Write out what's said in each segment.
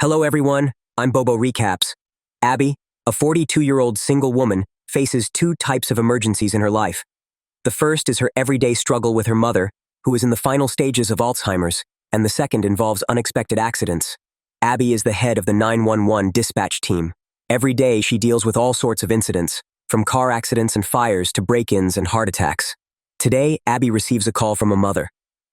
Hello everyone, I'm Bobo Recaps. Abby, a 42-year-old single woman, faces two types of emergencies in her life. The first is her everyday struggle with her mother, who is in the final stages of Alzheimer's, and the second involves unexpected accidents. Abby is the head of the 911 dispatch team. Every day she deals with all sorts of incidents, from car accidents and fires to break-ins and heart attacks. Today, Abby receives a call from a mother.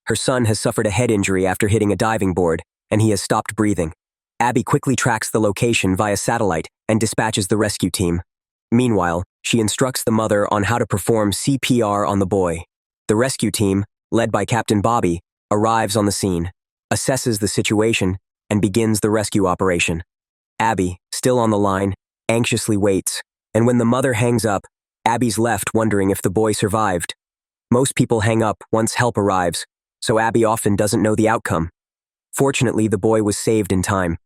Her son has suffered a head injury after hitting a diving board, and he has stopped breathing. Abby quickly tracks the location via satellite and dispatches the rescue team. Meanwhile, she instructs the mother on how to perform CPR on the boy. The rescue team, led by Captain Bobby, arrives on the scene, assesses the situation, and begins the rescue operation. Abby, still on the line, anxiously waits, and when the mother hangs up, Abby's left wondering if the boy survived. Most people hang up once help arrives, so Abby often doesn't know the outcome. Fortunately, the boy was saved in time.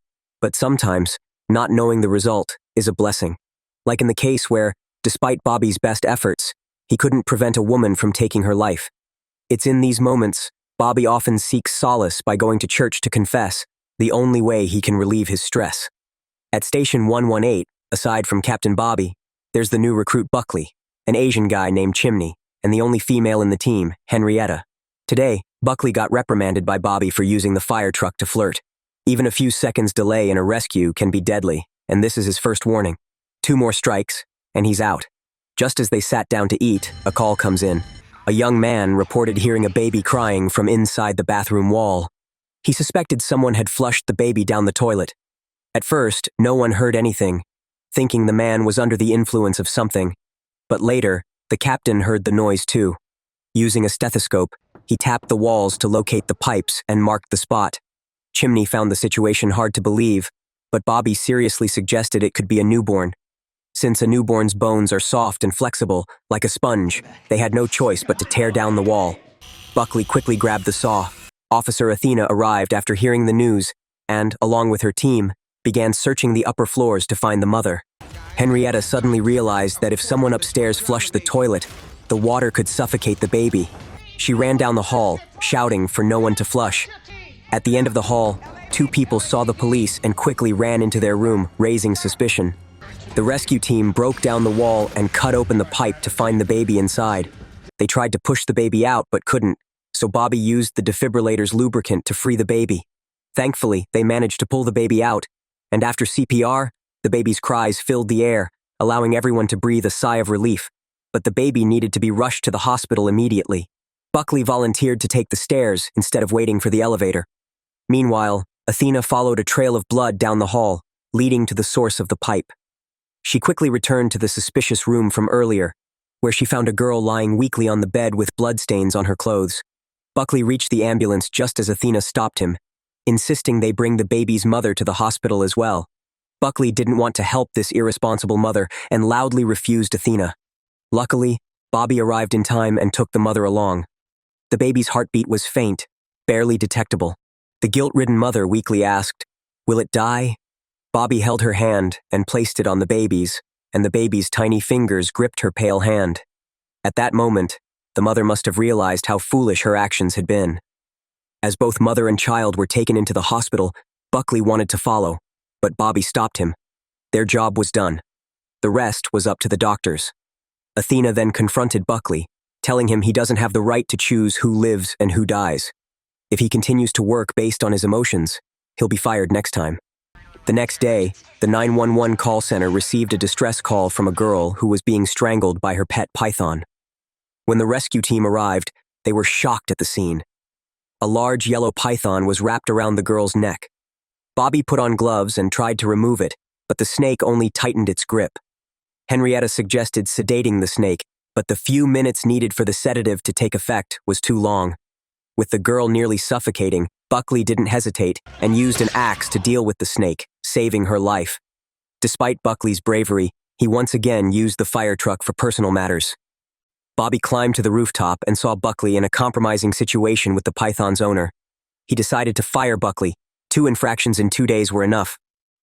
But sometimes, not knowing the result is a blessing. Like in the case where, despite Bobby's best efforts, he couldn't prevent a woman from taking her life. It's in these moments, Bobby often seeks solace by going to church to confess, the only way he can relieve his stress. At Station 118, aside from Captain Bobby, there's the new recruit Buckley, an Asian guy named Chimney, and the only female in the team, Henrietta. Today, Buckley got reprimanded by Bobby for using the fire truck to flirt. Even a few seconds delay in a rescue can be deadly, and this is his first warning. 2 more strikes, and he's out. Just as they sat down to eat, a call comes in. A young man reported hearing a baby crying from inside the bathroom wall. He suspected someone had flushed the baby down the toilet. At first, no one heard anything, thinking the man was under the influence of something. But later, the captain heard the noise too. Using a stethoscope, he tapped the walls to locate the pipes and marked the spot. Chimney found the situation hard to believe, but Bobby seriously suggested it could be a newborn. Since a newborn's bones are soft and flexible, like a sponge, they had no choice but to tear down the wall. Buckley quickly grabbed the saw. Officer Athena arrived after hearing the news and, along with her team, began searching the upper floors to find the mother. Henrietta suddenly realized that if someone upstairs flushed the toilet, the water could suffocate the baby. She ran down the hall, shouting for no one to flush. At the end of the hall, 2 people saw the police and quickly ran into their room, raising suspicion. The rescue team broke down the wall and cut open the pipe to find the baby inside. They tried to push the baby out but couldn't, so Bobby used the defibrillator's lubricant to free the baby. Thankfully, they managed to pull the baby out, and after CPR, the baby's cries filled the air, allowing everyone to breathe a sigh of relief. But the baby needed to be rushed to the hospital immediately. Buckley volunteered to take the stairs instead of waiting for the elevator. Meanwhile, Athena followed a trail of blood down the hall, leading to the source of the pipe. She quickly returned to the suspicious room from earlier, where she found a girl lying weakly on the bed with bloodstains on her clothes. Buckley reached the ambulance just as Athena stopped him, insisting they bring the baby's mother to the hospital as well. Buckley didn't want to help this irresponsible mother and loudly refused Athena. Luckily, Bobby arrived in time and took the mother along. The baby's heartbeat was faint, barely detectable. The guilt-ridden mother weakly asked, "Will it die?" Bobby held her hand and placed it on the baby's, and the baby's tiny fingers gripped her pale hand. At that moment, the mother must have realized how foolish her actions had been. As both mother and child were taken into the hospital, Buckley wanted to follow, but Bobby stopped him. Their job was done. The rest was up to the doctors. Athena then confronted Buckley, telling him he doesn't have the right to choose who lives and who dies. If he continues to work based on his emotions, he'll be fired next time. The next day, the 911 call center received a distress call from a girl who was being strangled by her pet python. When the rescue team arrived, they were shocked at the scene. A large yellow python was wrapped around the girl's neck. Bobby put on gloves and tried to remove it, but the snake only tightened its grip. Henrietta suggested sedating the snake, but the few minutes needed for the sedative to take effect was too long. With the girl nearly suffocating, Buckley didn't hesitate and used an axe to deal with the snake, saving her life. Despite Buckley's bravery, he once again used the fire truck for personal matters. Bobby climbed to the rooftop and saw Buckley in a compromising situation with the python's owner. He decided to fire Buckley. 2 infractions in 2 days were enough.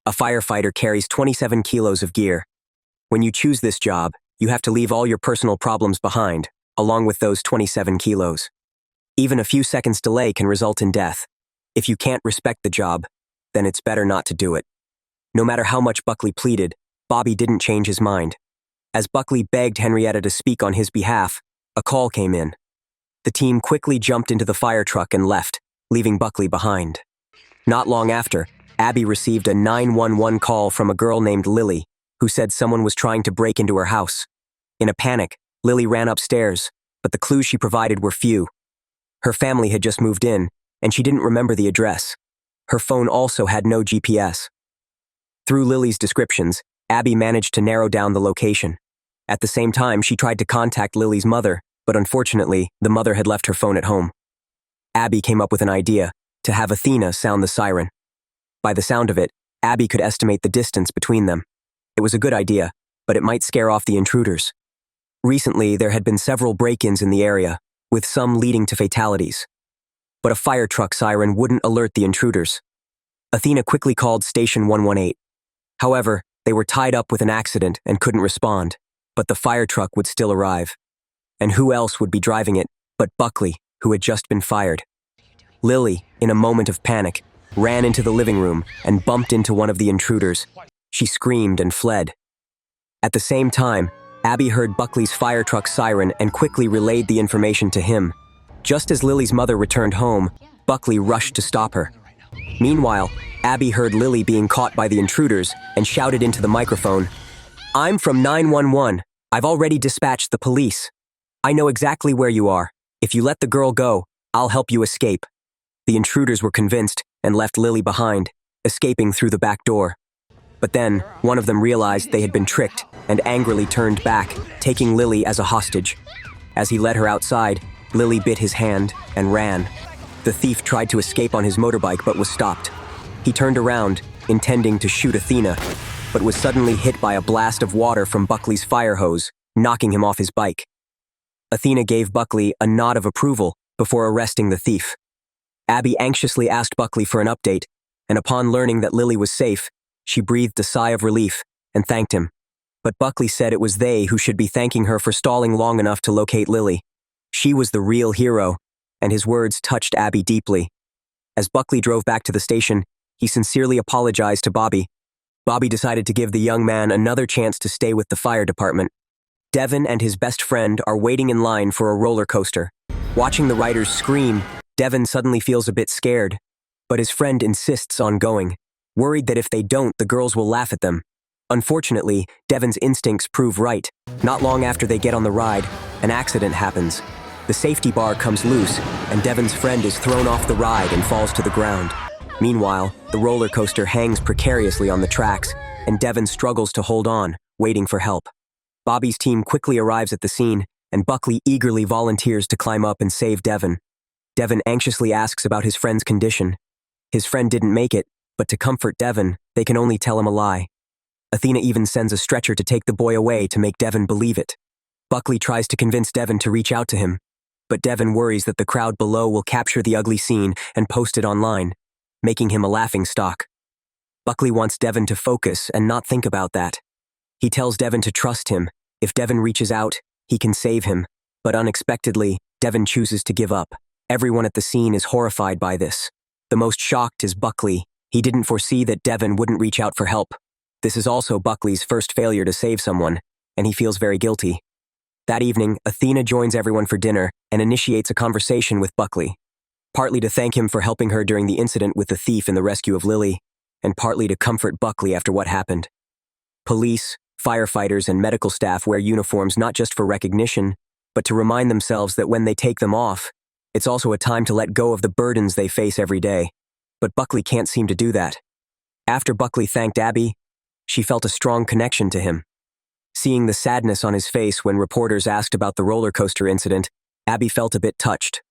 A firefighter carries 27 kilos of gear. When you choose this job, you have to leave all your personal problems behind, along with those 27 kilos. Even a few seconds delay can result in death. If you can't respect the job, then it's better not to do it. No matter how much Buckley pleaded, Bobby didn't change his mind. As Buckley begged Henrietta to speak on his behalf, a call came in. The team quickly jumped into the fire truck and left, leaving Buckley behind. Not long after, Abby received a 911 call from a girl named Lily, who said someone was trying to break into her house. In a panic, Lily ran upstairs, but the clues she provided were few. Her family had just moved in, and she didn't remember the address. Her phone also had no GPS. Through Lily's descriptions, Abby managed to narrow down the location. At the same time, she tried to contact Lily's mother, but unfortunately, the mother had left her phone at home. Abby came up with an idea, to have Athena sound the siren. By the sound of it, Abby could estimate the distance between them. It was a good idea, but it might scare off the intruders. Recently, there had been several break-ins in the area, with some leading to fatalities. But a fire truck siren wouldn't alert the intruders. Athena quickly called Station 118. However, they were tied up with an accident and couldn't respond, but the fire truck would still arrive. And who else would be driving it but Buckley, who had just been fired? Lily, in a moment of panic, ran into the living room and bumped into one of the intruders. She screamed and fled. At the same time, Abby heard Buckley's fire truck siren and quickly relayed the information to him. Just as Lily's mother returned home, Buckley rushed to stop her. Meanwhile, Abby heard Lily being caught by the intruders and shouted into the microphone, "I'm from 911. I've already dispatched the police. I know exactly where you are. If you let the girl go, I'll help you escape." The intruders were convinced and left Lily behind, escaping through the back door. But then, one of them realized they had been tricked and angrily turned back, taking Lily as a hostage. As he led her outside, Lily bit his hand and ran. The thief tried to escape on his motorbike but was stopped. He turned around, intending to shoot Athena, but was suddenly hit by a blast of water from Buckley's fire hose, knocking him off his bike. Athena gave Buckley a nod of approval before arresting the thief. Abby anxiously asked Buckley for an update, and upon learning that Lily was safe, she breathed a sigh of relief and thanked him. But Buckley said it was they who should be thanking her for stalling long enough to locate Lily. She was the real hero, and his words touched Abby deeply. As Buckley drove back to the station, he sincerely apologized to Bobby. Bobby decided to give the young man another chance to stay with the fire department. Devin and his best friend are waiting in line for a roller coaster. Watching the riders scream, Devin suddenly feels a bit scared, but his friend insists on going, worried that if they don't, the girls will laugh at them. Unfortunately, Devin's instincts prove right. Not long after they get on the ride, an accident happens. The safety bar comes loose, and Devin's friend is thrown off the ride and falls to the ground. Meanwhile, the roller coaster hangs precariously on the tracks, and Devin struggles to hold on, waiting for help. Bobby's team quickly arrives at the scene, and Buckley eagerly volunteers to climb up and save Devin. Devin anxiously asks about his friend's condition. His friend didn't make it, but to comfort Devin, they can only tell him a lie. Athena even sends a stretcher to take the boy away to make Devin believe it. Buckley tries to convince Devin to reach out to him, but Devin worries that the crowd below will capture the ugly scene and post it online, making him a laughingstock. Buckley wants Devin to focus and not think about that. He tells Devin to trust him. If Devin reaches out, he can save him, but unexpectedly, Devin chooses to give up. Everyone at the scene is horrified by this. The most shocked is Buckley. He didn't foresee that Devin wouldn't reach out for help. This is also Buckley's first failure to save someone, and he feels very guilty. That evening, Athena joins everyone for dinner and initiates a conversation with Buckley, partly to thank him for helping her during the incident with the thief and the rescue of Lily, and partly to comfort Buckley after what happened. Police, firefighters, and medical staff wear uniforms not just for recognition, but to remind themselves that when they take them off, it's also a time to let go of the burdens they face every day. But Buckley can't seem to do that. After Buckley thanked Abby, she felt a strong connection to him. Seeing the sadness on his face when reporters asked about the roller coaster incident, Abby felt a bit touched.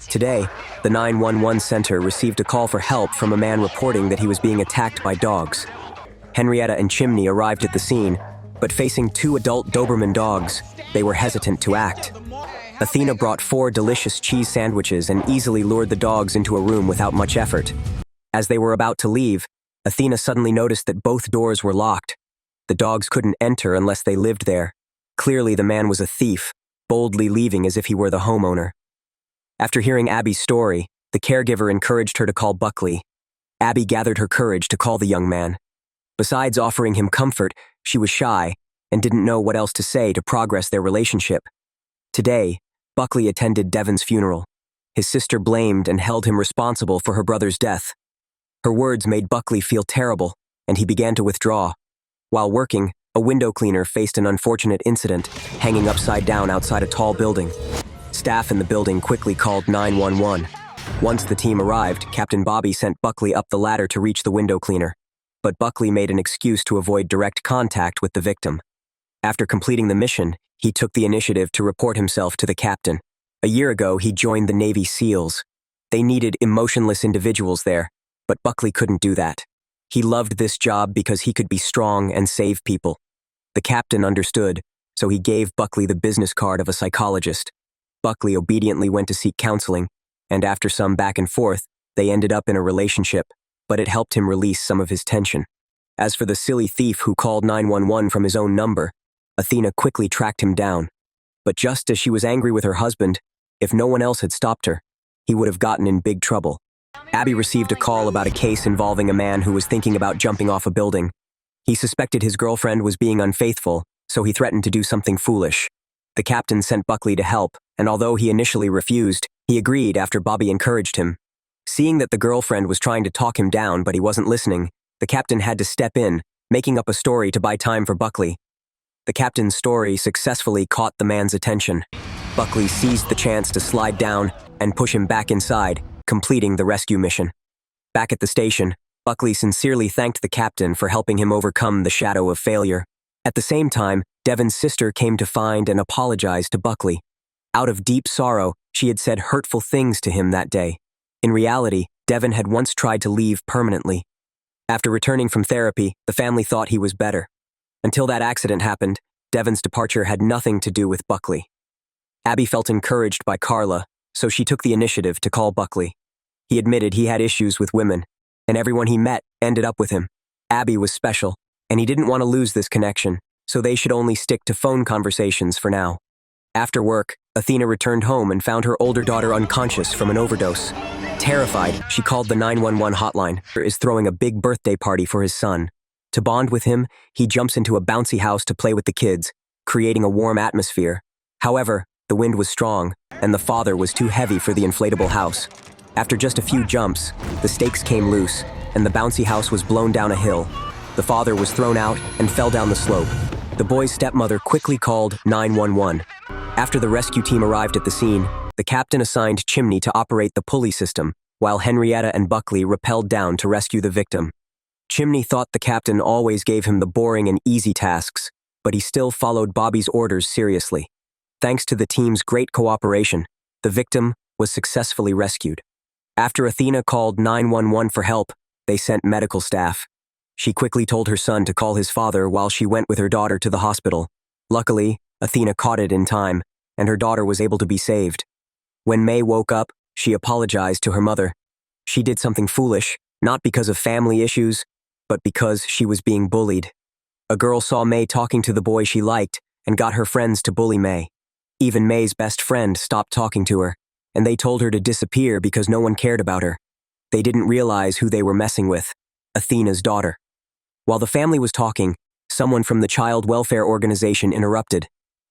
Today, the 911 center received a call for help from a man reporting that he was being attacked by dogs. Henrietta and Chimney arrived at the scene, but facing two adult Doberman dogs, they were hesitant to act. Athena brought 4 delicious cheese sandwiches and easily lured the dogs into a room without much effort. As they were about to leave, Athena suddenly noticed that both doors were locked. The dogs couldn't enter unless they lived there. Clearly, the man was a thief, boldly leaving as if he were the homeowner. After hearing Abby's story, the caregiver encouraged her to call Buckley. Abby gathered her courage to call the young man. Besides offering him comfort, she was shy and didn't know what else to say to progress their relationship. Today, Buckley attended Devon's funeral. His sister blamed and held him responsible for her brother's death. Her words made Buckley feel terrible, and he began to withdraw. While working, a window cleaner faced an unfortunate incident, hanging upside down outside a tall building. Staff in the building quickly called 911. Once the team arrived, Captain Bobby sent Buckley up the ladder to reach the window cleaner. But Buckley made an excuse to avoid direct contact with the victim. After completing the mission, he took the initiative to report himself to the captain. A year ago, he joined the Navy SEALs. They needed emotionless individuals there, but Buckley couldn't do that. He loved this job because he could be strong and save people. The captain understood, so he gave Buckley the business card of a psychologist. Buckley obediently went to seek counseling, and after some back and forth, they ended up in a relationship, but it helped him release some of his tension. As for the silly thief who called 911 from his own number, Athena quickly tracked him down. But just as she was angry with her husband, if no one else had stopped her, he would have gotten in big trouble. Abby received a call about a case involving a man who was thinking about jumping off a building. He suspected his girlfriend was being unfaithful, so he threatened to do something foolish. The captain sent Buckley to help, and although he initially refused, he agreed after Bobby encouraged him. Seeing that the girlfriend was trying to talk him down but he wasn't listening, the captain had to step in, making up a story to buy time for Buckley. The captain's story successfully caught the man's attention. Buckley seized the chance to slide down and push him back inside, completing the rescue mission. Back at the station, Buckley sincerely thanked the captain for helping him overcome the shadow of failure. At the same time, Devon's sister came to find and apologize to Buckley. Out of deep sorrow, she had said hurtful things to him that day. In reality, Devon had once tried to leave permanently. After returning from therapy, the family thought he was better. Until that accident happened, Devon's departure had nothing to do with Buckley. Abby felt encouraged by Carla, so she took the initiative to call Buckley. He admitted he had issues with women, and everyone he met ended up with him. Abby was special, and he didn't want to lose this connection, so they should only stick to phone conversations for now. After work, Athena returned home and found her older daughter unconscious from an overdose. Terrified, she called the 911 hotline. He is throwing a big birthday party for his son. To bond with him, he jumps into a bouncy house to play with the kids, creating a warm atmosphere. However, the wind was strong, and the father was too heavy for the inflatable house. After just a few jumps, the stakes came loose, and the bouncy house was blown down a hill. The father was thrown out and fell down the slope. The boy's stepmother quickly called 911. After the rescue team arrived at the scene, the captain assigned Chimney to operate the pulley system, while Henrietta and Buckley rappelled down to rescue the victim. Chimney thought the captain always gave him the boring and easy tasks, but he still followed Bobby's orders seriously. Thanks to the team's great cooperation, the victim was successfully rescued. After Athena called 911 for help, they sent medical staff. She quickly told her son to call his father while she went with her daughter to the hospital. Luckily, Athena caught it in time, and her daughter was able to be saved. When May woke up, she apologized to her mother. She did something foolish, not because of family issues, but because she was being bullied. A girl saw May talking to the boy she liked and got her friends to bully May. Even May's best friend stopped talking to her, and they told her to disappear because no one cared about her. They didn't realize who they were messing with, Athena's daughter. While the family was talking, someone from the child welfare organization interrupted.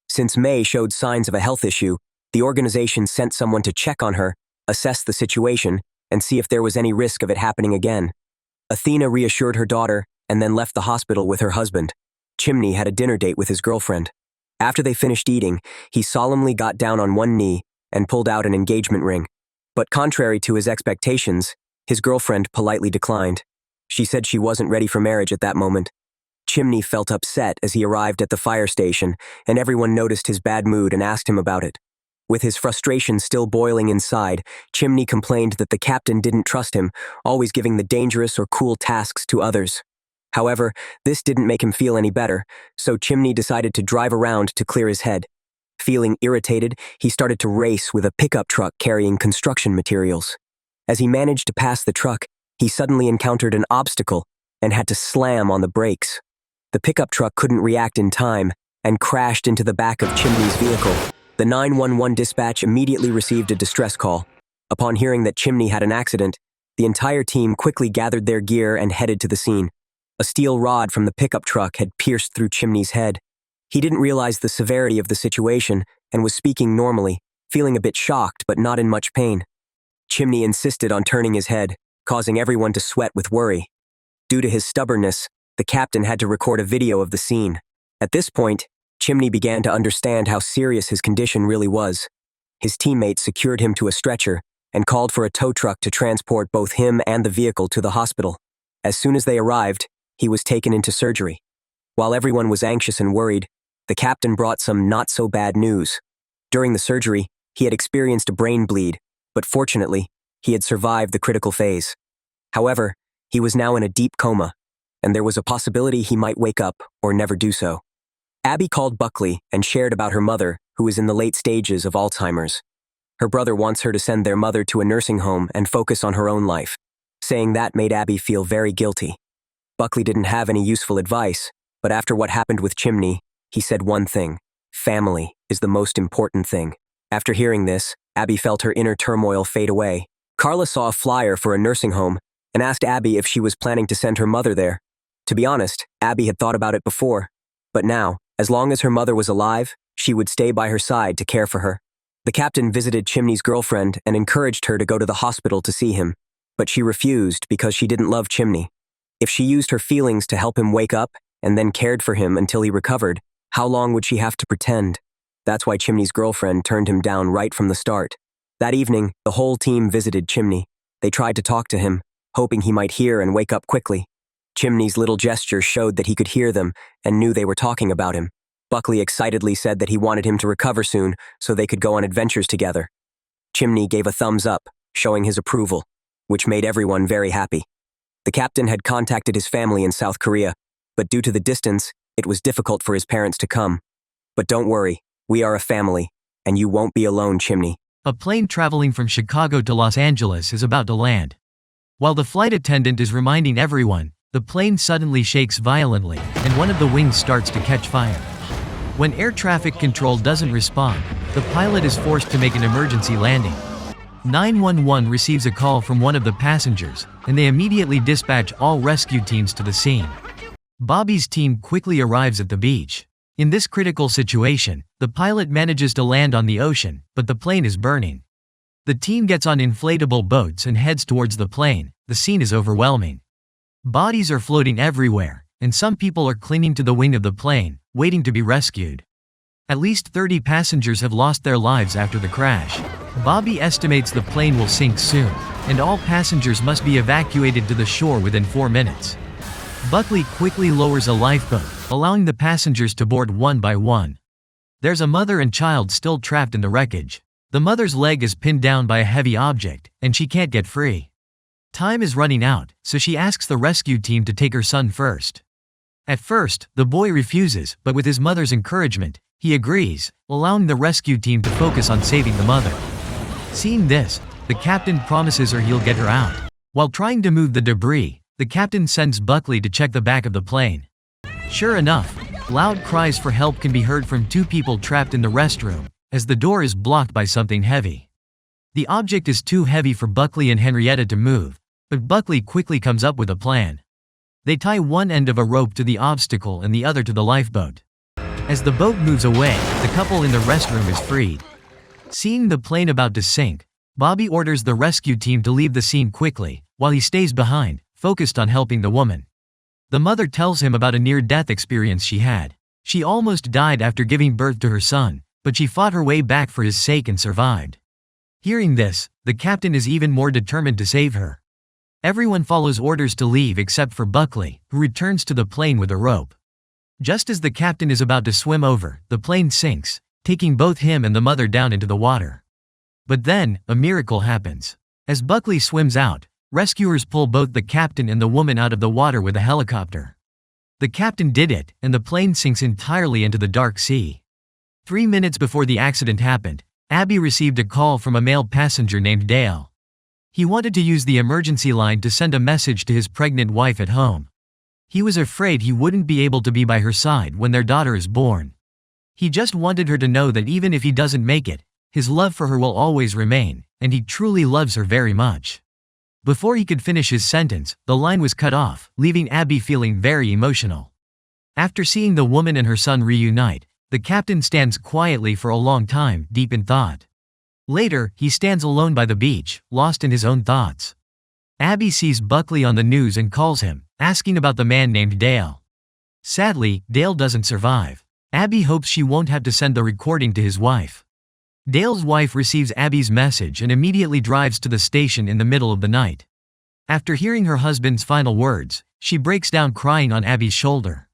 Since May showed signs of a health issue, the organization sent someone to check on her, assess the situation, and see if there was any risk of it happening again. Athena reassured her daughter and then left the hospital with her husband. Chimney had a dinner date with his girlfriend. After they finished eating, he solemnly got down on one knee and pulled out an engagement ring. But contrary to his expectations, his girlfriend politely declined. She said she wasn't ready for marriage at that moment. Chimney felt upset as he arrived at the fire station, and everyone noticed his bad mood and asked him about it. With his frustration still boiling inside, Chimney complained that the captain didn't trust him, always giving the dangerous or cool tasks to others. However, this didn't make him feel any better, so Chimney decided to drive around to clear his head. Feeling irritated, he started to race with a pickup truck carrying construction materials. As he managed to pass the truck, he suddenly encountered an obstacle and had to slam on the brakes. The pickup truck couldn't react in time and crashed into the back of Chimney's vehicle. The 911 dispatch immediately received a distress call. Upon hearing that Chimney had an accident, The entire team quickly gathered their gear and headed to the scene. A steel rod from the pickup truck had pierced through Chimney's head. He didn't realize the severity of the situation and was speaking normally, feeling a bit shocked but not in much pain. Chimney insisted on turning his head, causing everyone to sweat with worry. Due to his stubbornness, the captain had to record a video of the scene. At this point, Chimney began to understand how serious his condition really was. His teammates secured him to a stretcher and called for a tow truck to transport both him and the vehicle to the hospital. As soon as they arrived, he was taken into surgery. While everyone was anxious and worried, the captain brought some not-so-bad news. During the surgery, he had experienced a brain bleed, but fortunately, he had survived the critical phase. However, he was now in a deep coma, and there was a possibility he might wake up or never do so. Abby called Buckley and shared about her mother, who is in the late stages of Alzheimer's. Her brother wants her to send their mother to a nursing home and focus on her own life. Saying that made Abby feel very guilty. Buckley didn't have any useful advice, but after what happened with Chimney, he said one thing: family is the most important thing. After hearing this, Abby felt her inner turmoil fade away. Carla saw a flyer for a nursing home and asked Abby if she was planning to send her mother there. To be honest, Abby had thought about it before, but now, as long as her mother was alive, she would stay by her side to care for her. The captain visited Chimney's girlfriend and encouraged her to go to the hospital to see him, but she refused because she didn't love Chimney. If she used her feelings to help him wake up and then cared for him until he recovered, how long would she have to pretend? That's why Chimney's girlfriend turned him down right from the start. That evening, the whole team visited Chimney. They tried to talk to him, hoping he might hear and wake up quickly. Chimney's little gesture showed that he could hear them and knew they were talking about him. Buckley excitedly said that he wanted him to recover soon so they could go on adventures together. Chimney gave a thumbs up, showing his approval, which made everyone very happy. The captain had contacted his family in South Korea, but due to the distance, it was difficult for his parents to come. But don't worry, we are a family, and you won't be alone, Chimney. A plane traveling from Chicago to Los Angeles is about to land. While the flight attendant is reminding everyone, the plane suddenly shakes violently, and one of the wings starts to catch fire. When air traffic control doesn't respond, the pilot is forced to make an emergency landing. 911 receives a call from one of the passengers, and they immediately dispatch all rescue teams to the scene. Bobby's team quickly arrives at the beach. In this critical situation, the pilot manages to land on the ocean, but the plane is burning. The team gets on inflatable boats and heads towards the plane. The scene is overwhelming. Bodies are floating everywhere, and some people are clinging to the wing of the plane, waiting to be rescued. At least 30 passengers have lost their lives after the crash. Bobby estimates the plane will sink soon, and all passengers must be evacuated to the shore within 4 minutes. Buckley quickly lowers a lifeboat, allowing the passengers to board one by one. There's a mother and child still trapped in the wreckage. The mother's leg is pinned down by a heavy object, and she can't get free. Time is running out, so she asks the rescue team to take her son first. At first, the boy refuses, but with his mother's encouragement, he agrees, allowing the rescue team to focus on saving the mother. Seeing this, the captain promises her he'll get her out. While trying to move the debris, the captain sends Buckley to check the back of the plane. Sure enough, loud cries for help can be heard from 2 people trapped in the restroom, as the door is blocked by something heavy. The object is too heavy for Buckley and Henrietta to move, but Buckley quickly comes up with a plan. They tie one end of a rope to the obstacle and the other to the lifeboat. As the boat moves away, the couple in the restroom is freed. Seeing the plane about to sink, Bobby orders the rescue team to leave the scene quickly, while he stays behind, focused on helping the woman. The mother tells him about a near-death experience she had. She almost died after giving birth to her son, but she fought her way back for his sake and survived. Hearing this, the captain is even more determined to save her. Everyone follows orders to leave except for Buckley, who returns to the plane with a rope. Just as the captain is about to swim over, the plane sinks, taking both him and the mother down into the water. But then, a miracle happens. As Buckley swims out, rescuers pull both the captain and the woman out of the water with a helicopter. The captain did it, and the plane sinks entirely into the dark sea. 3 minutes before the accident happened, Abby received a call from a male passenger named Dale. He wanted to use the emergency line to send a message to his pregnant wife at home. He was afraid he wouldn't be able to be by her side when their daughter is born. He just wanted her to know that even if he doesn't make it, his love for her will always remain, and he truly loves her very much. Before he could finish his sentence, the line was cut off, leaving Abby feeling very emotional. After seeing the woman and her son reunite, the captain stands quietly for a long time, deep in thought. Later, he stands alone by the beach, lost in his own thoughts. Abby sees Buckley on the news and calls him, asking about the man named Dale. Sadly, Dale doesn't survive. Abby hopes she won't have to send the recording to his wife. Dale's wife receives Abby's message and immediately drives to the station in the middle of the night. After hearing her husband's final words, she breaks down crying on Abby's shoulder.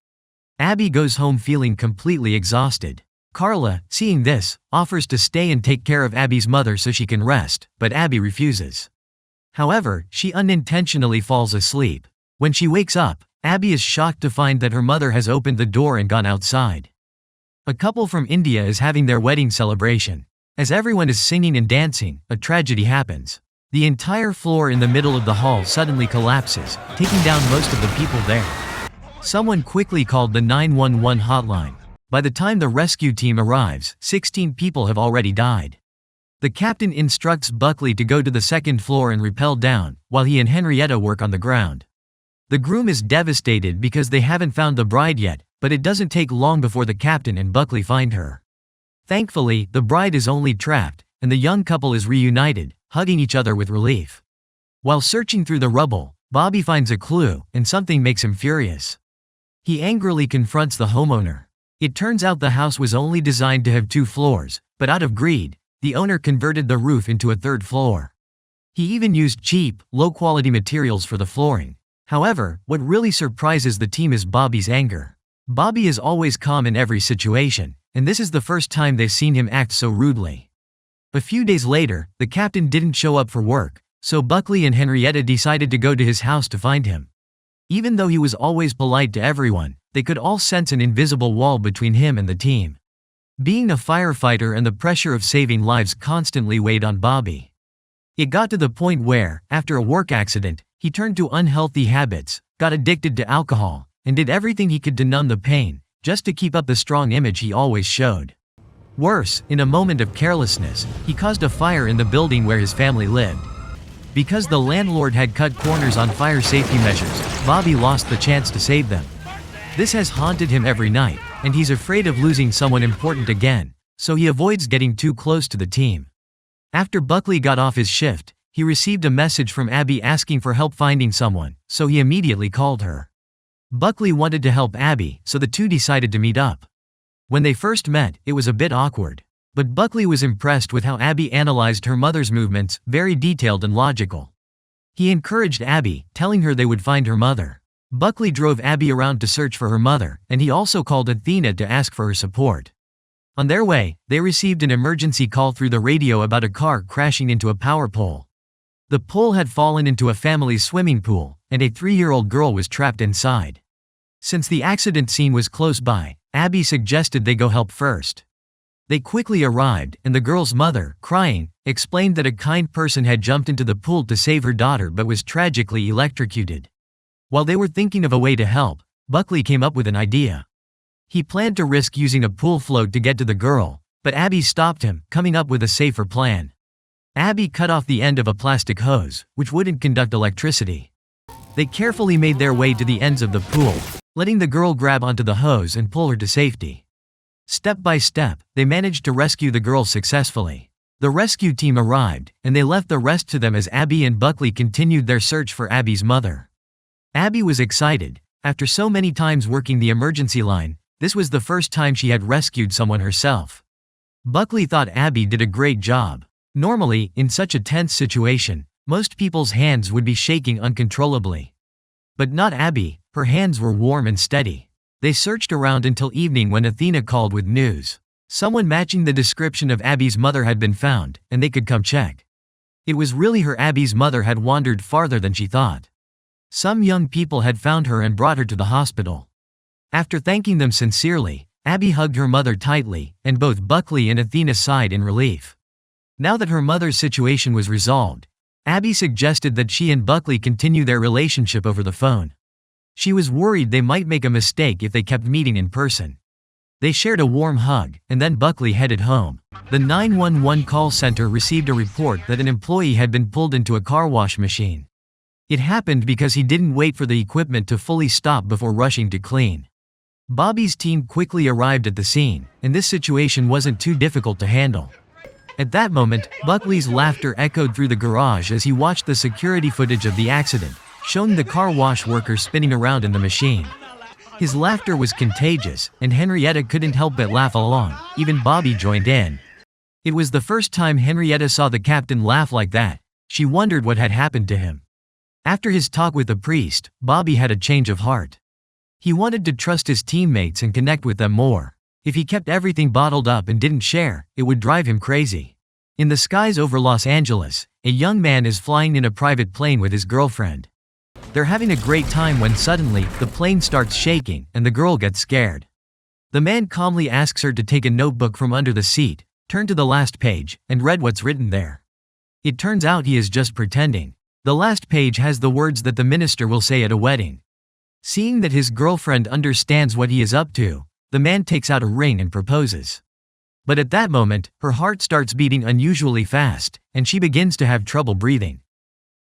Abby goes home feeling completely exhausted. Carla, seeing this, offers to stay and take care of Abby's mother so she can rest, but Abby refuses. However, she unintentionally falls asleep. When she wakes up, Abby is shocked to find that her mother has opened the door and gone outside. A couple from India is having their wedding celebration. As everyone is singing and dancing, a tragedy happens. The entire floor in the middle of the hall suddenly collapses, taking down most of the people there. Someone quickly called the 911 hotline. By the time the rescue team arrives, 16 people have already died. The captain instructs Buckley to go to the second floor and rappel down, while he and Henrietta work on the ground. The groom is devastated because they haven't found the bride yet, but it doesn't take long before the captain and Buckley find her. Thankfully, the bride is only trapped, and the young couple is reunited, hugging each other with relief. While searching through the rubble, Bobby finds a clue, and something makes him furious. He angrily confronts the homeowner. It turns out the house was only designed to have 2 floors, but out of greed, the owner converted the roof into a 3rd floor. He even used cheap, low-quality materials for the flooring. However, what really surprises the team is Bobby's anger. Bobby is always calm in every situation, and this is the first time they've seen him act so rudely. A few days later, the captain didn't show up for work, so Buckley and Henrietta decided to go to his house to find him. Even though he was always polite to everyone, they could all sense an invisible wall between him and the team. Being a firefighter and the pressure of saving lives constantly weighed on Bobby. It got to the point where, after a work accident, he turned to unhealthy habits, got addicted to alcohol, and did everything he could to numb the pain, just to keep up the strong image he always showed. Worse, in a moment of carelessness, he caused a fire in the building where his family lived. Because the landlord had cut corners on fire safety measures, Bobby lost the chance to save them. This has haunted him every night, and he's afraid of losing someone important again, so he avoids getting too close to the team. After Buckley got off his shift, he received a message from Abby asking for help finding someone, so he immediately called her. Buckley wanted to help Abby, so the two decided to meet up. When they first met, it was a bit awkward. But Buckley was impressed with how Abby analyzed her mother's movements, very detailed and logical. He encouraged Abby, telling her they would find her mother. Buckley drove Abby around to search for her mother, and he also called Athena to ask for her support. On their way, they received an emergency call through the radio about a car crashing into a power pole. The pole had fallen into a family's swimming pool, and a 3-year-old girl was trapped inside. Since the accident scene was close by, Abby suggested they go help first. They quickly arrived, and the girl's mother, crying, explained that a kind person had jumped into the pool to save her daughter but was tragically electrocuted. While they were thinking of a way to help, Buckley came up with an idea. He planned to risk using a pool float to get to the girl, but Abby stopped him, coming up with a safer plan. Abby cut off the end of a plastic hose, which wouldn't conduct electricity. They carefully made their way to the ends of the pool, letting the girl grab onto the hose and pull her to safety. Step by step, they managed to rescue the girl successfully. The rescue team arrived, and they left the rest to them as Abby and Buckley continued their search for Abby's mother. Abby was excited. After so many times working the emergency line, this was the first time she had rescued someone herself. Buckley thought Abby did a great job. Normally, in such a tense situation, most people's hands would be shaking uncontrollably. But not Abby. Her hands were warm and steady. They searched around until evening when Athena called with news. Someone matching the description of Abby's mother had been found, and they could come check. It was really her. Abby's mother had wandered farther than she thought. Some young people had found her and brought her to the hospital. After thanking them sincerely, Abby hugged her mother tightly, and both Buckley and Athena sighed in relief. Now that her mother's situation was resolved, Abby suggested that she and Buckley continue their relationship over the phone. She was worried they might make a mistake if they kept meeting in person. They shared a warm hug, and then Buckley headed home. The 911 call center received a report that an employee had been pulled into a car wash machine. It happened because he didn't wait for the equipment to fully stop before rushing to clean. Bobby's team quickly arrived at the scene, and this situation wasn't too difficult to handle. At that moment, Buckley's laughter echoed through the garage as he watched the security footage of the accident, showing the car wash worker spinning around in the machine. His laughter was contagious, and Henrietta couldn't help but laugh along. Even Bobby joined in. It was the first time Henrietta saw the captain laugh like that. She wondered what had happened to him. After his talk with the priest, Bobby had a change of heart. He wanted to trust his teammates and connect with them more. If he kept everything bottled up and didn't share, it would drive him crazy. In the skies over Los Angeles, a young man is flying in a private plane with his girlfriend. They're having a great time when suddenly, the plane starts shaking and the girl gets scared. The man calmly asks her to take a notebook from under the seat, turn to the last page, and read what's written there. It turns out he is just pretending. The last page has the words that the minister will say at a wedding. Seeing that his girlfriend understands what he is up to, the man takes out a ring and proposes. But at that moment, her heart starts beating unusually fast, and she begins to have trouble breathing.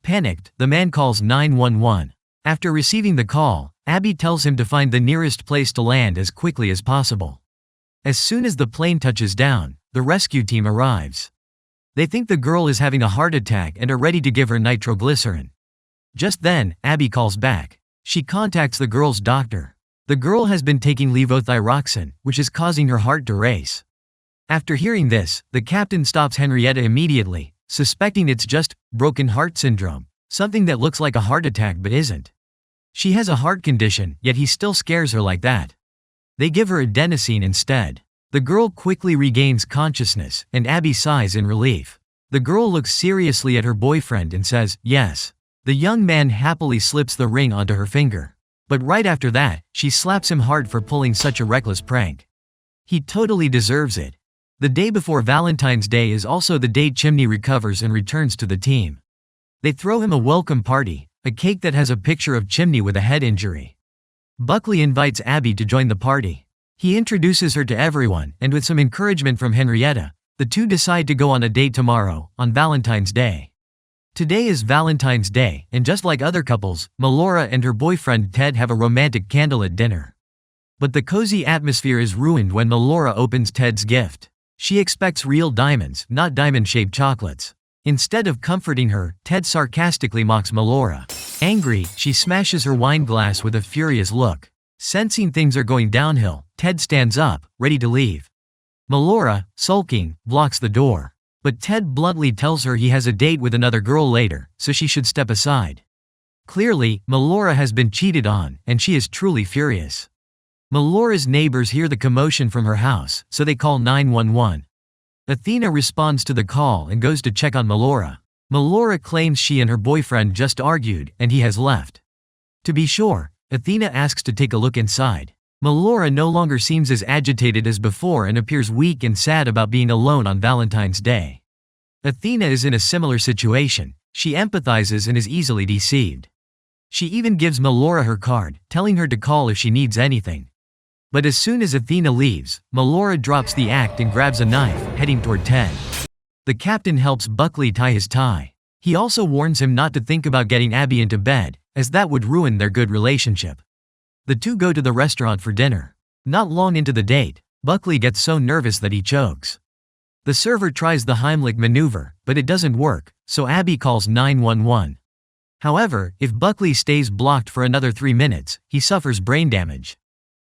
Panicked, the man calls 911. After receiving the call, Abby tells him to find the nearest place to land as quickly as possible. As soon as the plane touches down, the rescue team arrives. They think the girl is having a heart attack and are ready to give her nitroglycerin. Just then, Abby calls back. She contacts the girl's doctor. The girl has been taking levothyroxine, which is causing her heart to race. After hearing this, the captain stops Henrietta immediately, suspecting it's just broken heart syndrome, something that looks like a heart attack but isn't. She has a heart condition, yet he still scares her like that. They give her adenosine instead. The girl quickly regains consciousness, and Abby sighs in relief. The girl looks seriously at her boyfriend and says, yes. The young man happily slips the ring onto her finger. But right after that, she slaps him hard for pulling such a reckless prank. He totally deserves it. The day before Valentine's Day is also the day Chimney recovers and returns to the team. They throw him a welcome party, a cake that has a picture of Chimney with a head injury. Buckley invites Abby to join the party. He introduces her to everyone, and with some encouragement from Henrietta, the two decide to go on a date tomorrow, on Valentine's Day. Today is Valentine's Day, and just like other couples, Melora and her boyfriend Ted have a romantic candlelit dinner. But the cozy atmosphere is ruined when Melora opens Ted's gift. She expects real diamonds, not diamond-shaped chocolates. Instead of comforting her, Ted sarcastically mocks Melora. Angry, she smashes her wine glass with a furious look. Sensing things are going downhill, Ted stands up, ready to leave. Melora, sulking, blocks the door. But Ted bluntly tells her he has a date with another girl later, so she should step aside. Clearly, Melora has been cheated on, and she is truly furious. Melora's neighbors hear the commotion from her house, so they call 911. Athena responds to the call and goes to check on Melora. Melora claims she and her boyfriend just argued, and he has left. To be sure, Athena asks to take a look inside. Melora no longer seems as agitated as before and appears weak and sad about being alone on Valentine's Day. Athena is in a similar situation. She empathizes and is easily deceived. She even gives Melora her card, telling her to call if she needs anything. But as soon as Athena leaves, Melora drops the act and grabs a knife, heading toward Ted. The captain helps Buckley tie his tie. He also warns him not to think about getting Abby into bed, as that would ruin their good relationship. The two go to the restaurant for dinner. Not long into the date, Buckley gets so nervous that he chokes. The server tries the Heimlich maneuver, but it doesn't work, so Abby calls 911. However, if Buckley stays blocked for another 3 minutes, he suffers brain damage.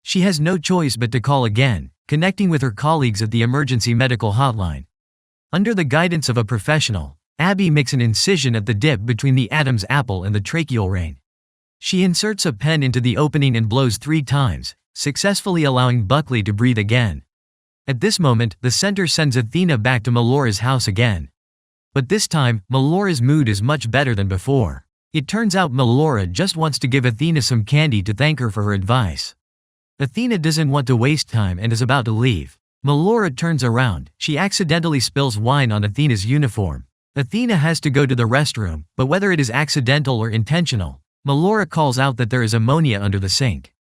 She has no choice but to call again, connecting with her colleagues at the emergency medical hotline. Under the guidance of a professional, Abby makes an incision at the dip between the Adam's apple and the tracheal vein. She inserts a pen into the opening and blows 3 times, successfully allowing Buckley to breathe again. At this moment, the center sends Athena back to Melora's house again. But this time, Melora's mood is much better than before. It turns out Melora just wants to give Athena some candy to thank her for her advice. Athena doesn't want to waste time and is about to leave. Melora turns around. She accidentally spills wine on Athena's uniform. Athena has to go to the restroom, but whether it is accidental or intentional, Melora calls out that there is ammonia under the sink.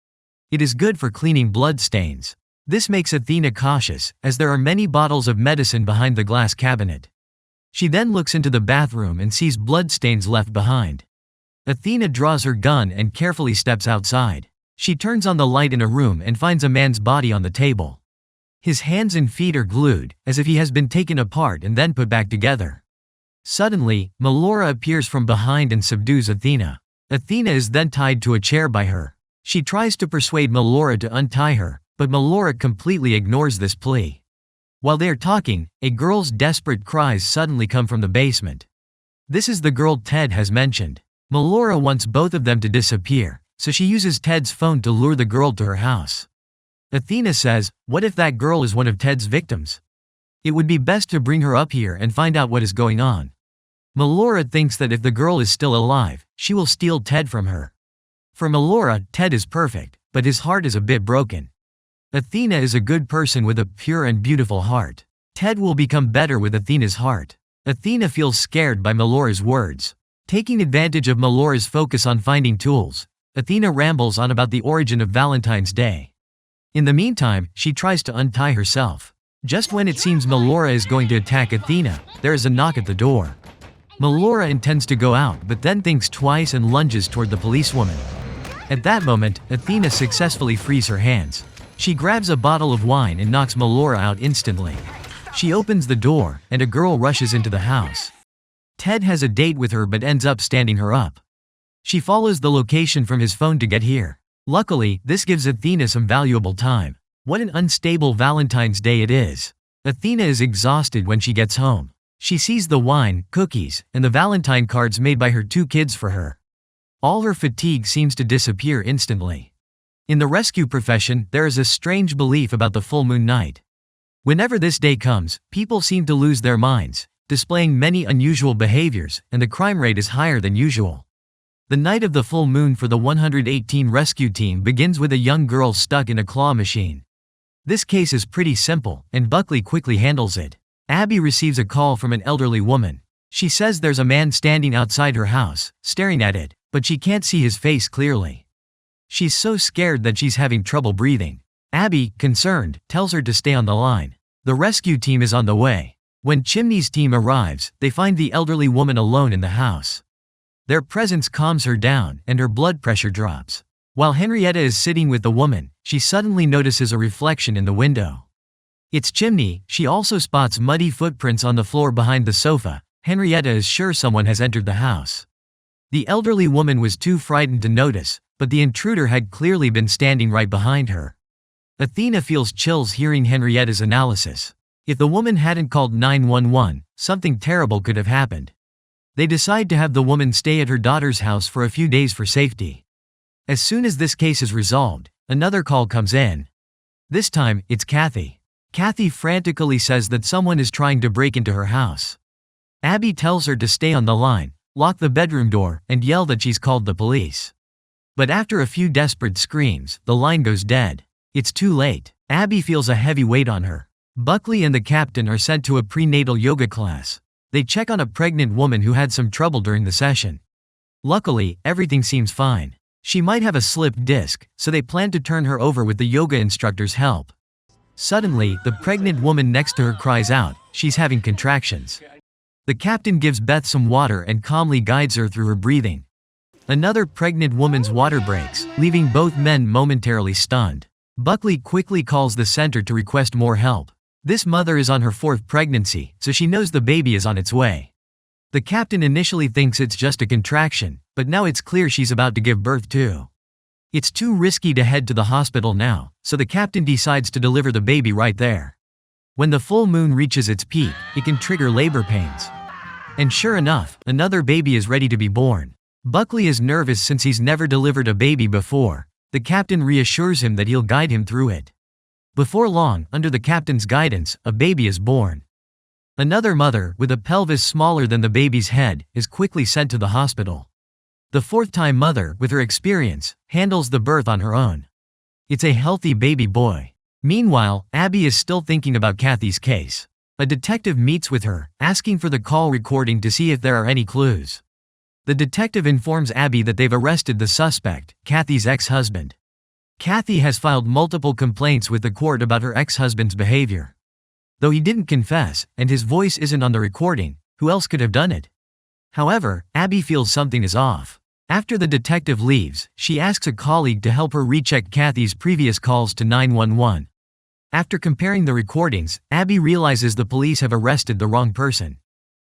It is good for cleaning blood stains. This makes Athena cautious, as there are many bottles of medicine behind the glass cabinet. She then looks into the bathroom and sees blood stains left behind. Athena draws her gun and carefully steps outside. She turns on the light in a room and finds a man's body on the table. His hands and feet are glued, as if he has been taken apart and then put back together. Suddenly, Melora appears from behind and subdues Athena. Athena is then tied to a chair by her. She tries to persuade Melora to untie her, but Melora completely ignores this plea. While they are talking, a girl's desperate cries suddenly come from the basement. This is the girl Ted has mentioned. Melora wants both of them to disappear, so she uses Ted's phone to lure the girl to her house. Athena says, "What if that girl is one of Ted's victims? It would be best to bring her up here and find out what is going on." Melora thinks that if the girl is still alive, she will steal Ted from her. For Melora, Ted is perfect, but his heart is a bit broken. Athena is a good person with a pure and beautiful heart. Ted will become better with Athena's heart. Athena feels scared by Melora's words. Taking advantage of Melora's focus on finding tools, Athena rambles on about the origin of Valentine's Day. In the meantime, she tries to untie herself. Just when it seems Melora is going to attack Athena, there is a knock at the door. Melora intends to go out but then thinks twice and lunges toward the policewoman. At that moment, Athena successfully frees her hands. She grabs a bottle of wine and knocks Melora out instantly. She opens the door, and a girl rushes into the house. Ted has a date with her but ends up standing her up. She follows the location from his phone to get here. Luckily, this gives Athena some valuable time. What an unstable Valentine's Day it is. Athena is exhausted when she gets home. She sees the wine, cookies, and the Valentine cards made by her 2 kids for her. All her fatigue seems to disappear instantly. In the rescue profession, there is a strange belief about the full moon night. Whenever this day comes, people seem to lose their minds, displaying many unusual behaviors, and the crime rate is higher than usual. The night of the full moon for the 118 rescue team begins with a young girl stuck in a claw machine. This case is pretty simple, and Buckley quickly handles it. Abby receives a call from an elderly woman. She says there's a man standing outside her house, staring at it, but she can't see his face clearly. She's so scared that she's having trouble breathing. Abby, concerned, tells her to stay on the line. The rescue team is on the way. When Chimney's team arrives, they find the elderly woman alone in the house. Their presence calms her down, and her blood pressure drops. While Henrietta is sitting with the woman, she suddenly notices a reflection in the window. It's Chimney. She also spots muddy footprints on the floor behind the sofa. Henrietta is sure someone has entered the house. The elderly woman was too frightened to notice, but the intruder had clearly been standing right behind her. Athena feels chills hearing Henrietta's analysis. If the woman hadn't called 911, something terrible could have happened. They decide to have the woman stay at her daughter's house for a few days for safety. As soon as this case is resolved, another call comes in. This time, it's Kathy. Kathy frantically says that someone is trying to break into her house. Abby tells her to stay on the line, lock the bedroom door, and yell that she's called the police. But after a few desperate screams, the line goes dead. It's too late. Abby feels a heavy weight on her. Buckley and the captain are sent to a prenatal yoga class. They check on a pregnant woman who had some trouble during the session. Luckily, everything seems fine. She might have a slipped disc, so they plan to turn her over with the yoga instructor's help. Suddenly, the pregnant woman next to her cries out, she's having contractions. The captain gives Beth some water and calmly guides her through her breathing. Another pregnant woman's water breaks, leaving both men momentarily stunned. Buckley quickly calls the center to request more help. This mother is on her 4th pregnancy, so she knows the baby is on its way. The captain initially thinks it's just a contraction, but now it's clear she's about to give birth too. It's too risky to head to the hospital now, so the captain decides to deliver the baby right there. When the full moon reaches its peak, it can trigger labor pains. And sure enough, another baby is ready to be born. Buckley is nervous since he's never delivered a baby before. The captain reassures him that he'll guide him through it. Before long, under the captain's guidance, a baby is born. Another mother, with a pelvis smaller than the baby's head, is quickly sent to the hospital. The 4th-time mother, with her experience, handles the birth on her own. It's a healthy baby boy. Meanwhile, Abby is still thinking about Kathy's case. A detective meets with her, asking for the call recording to see if there are any clues. The detective informs Abby that they've arrested the suspect, Kathy's ex-husband. Kathy has filed multiple complaints with the court about her ex-husband's behavior. Though he didn't confess, and his voice isn't on the recording, who else could have done it? However, Abby feels something is off. After the detective leaves, she asks a colleague to help her recheck Kathy's previous calls to 911. After comparing the recordings, Abby realizes the police have arrested the wrong person.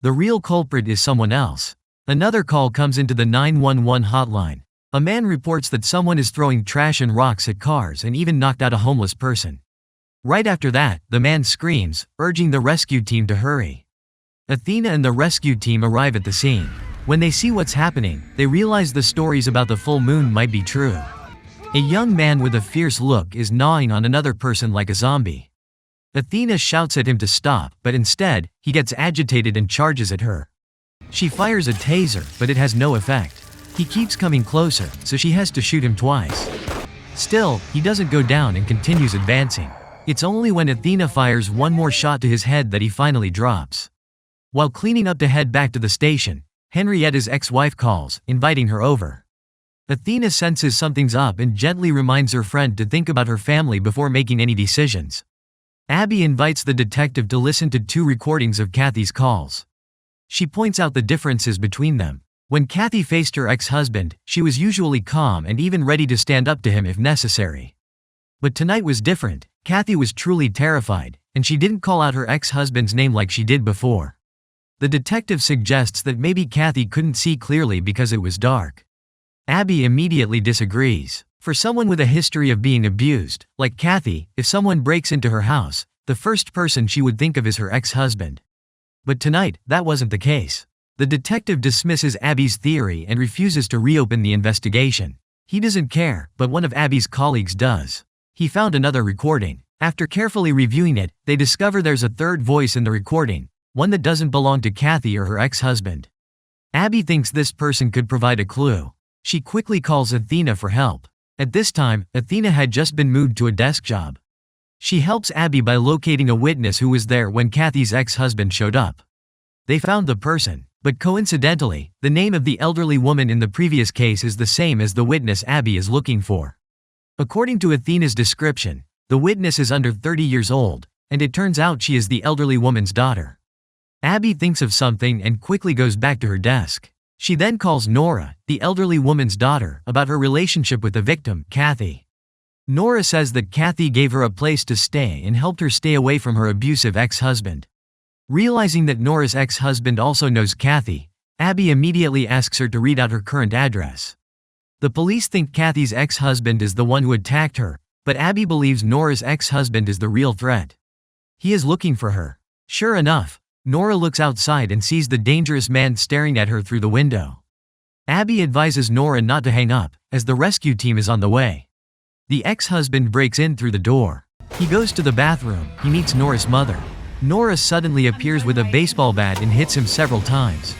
The real culprit is someone else. Another call comes into the 911 hotline. A man reports that someone is throwing trash and rocks at cars and even knocked out a homeless person. Right after that, the man screams, urging the rescue team to hurry. Athena and the rescue team arrive at the scene. When they see what's happening, they realize the stories about the full moon might be true. A young man with a fierce look is gnawing on another person like a zombie. Athena shouts at him to stop, but instead, he gets agitated and charges at her. She fires a taser, but it has no effect. He keeps coming closer, so she has to shoot him twice. Still, he doesn't go down and continues advancing. It's only when Athena fires one more shot to his head that he finally drops. While cleaning up to head back to the station, Henrietta's ex-wife calls, inviting her over. Athena senses something's up and gently reminds her friend to think about her family before making any decisions. Abby invites the detective to listen to 2 recordings of Kathy's calls. She points out the differences between them. When Kathy faced her ex-husband, she was usually calm and even ready to stand up to him if necessary. But tonight was different. Kathy was truly terrified, and she didn't call out her ex-husband's name like she did before. The detective suggests that maybe Kathy couldn't see clearly because it was dark. Abby immediately disagrees. For someone with a history of being abused, like Kathy, if someone breaks into her house, the first person she would think of is her ex-husband. But tonight, that wasn't the case. The detective dismisses Abby's theory and refuses to reopen the investigation. He doesn't care, but one of Abby's colleagues does. He found another recording. After carefully reviewing it, they discover there's a third voice in the recording, one that doesn't belong to Kathy or her ex-husband. Abby thinks this person could provide a clue. She quickly calls Athena for help. At this time, Athena had just been moved to a desk job. She helps Abby by locating a witness who was there when Kathy's ex-husband showed up. They found the person, but coincidentally, the name of the elderly woman in the previous case is the same as the witness Abby is looking for. According to Athena's description, the witness is under 30 years old, and it turns out she is the elderly woman's daughter. Abby thinks of something and quickly goes back to her desk. She then calls Nora, the elderly woman's daughter, about her relationship with the victim, Kathy. Nora says that Kathy gave her a place to stay and helped her stay away from her abusive ex-husband. Realizing that Nora's ex-husband also knows Kathy, Abby immediately asks her to read out her current address. The police think Kathy's ex-husband is the one who attacked her, but Abby believes Nora's ex-husband is the real threat. He is looking for her. Sure enough, Nora looks outside and sees the dangerous man staring at her through the window. Abby advises Nora not to hang up, as the rescue team is on the way. The ex-husband breaks in through the door. He goes to the bathroom. He meets Nora's mother. Nora suddenly appears with a baseball bat and hits him several times.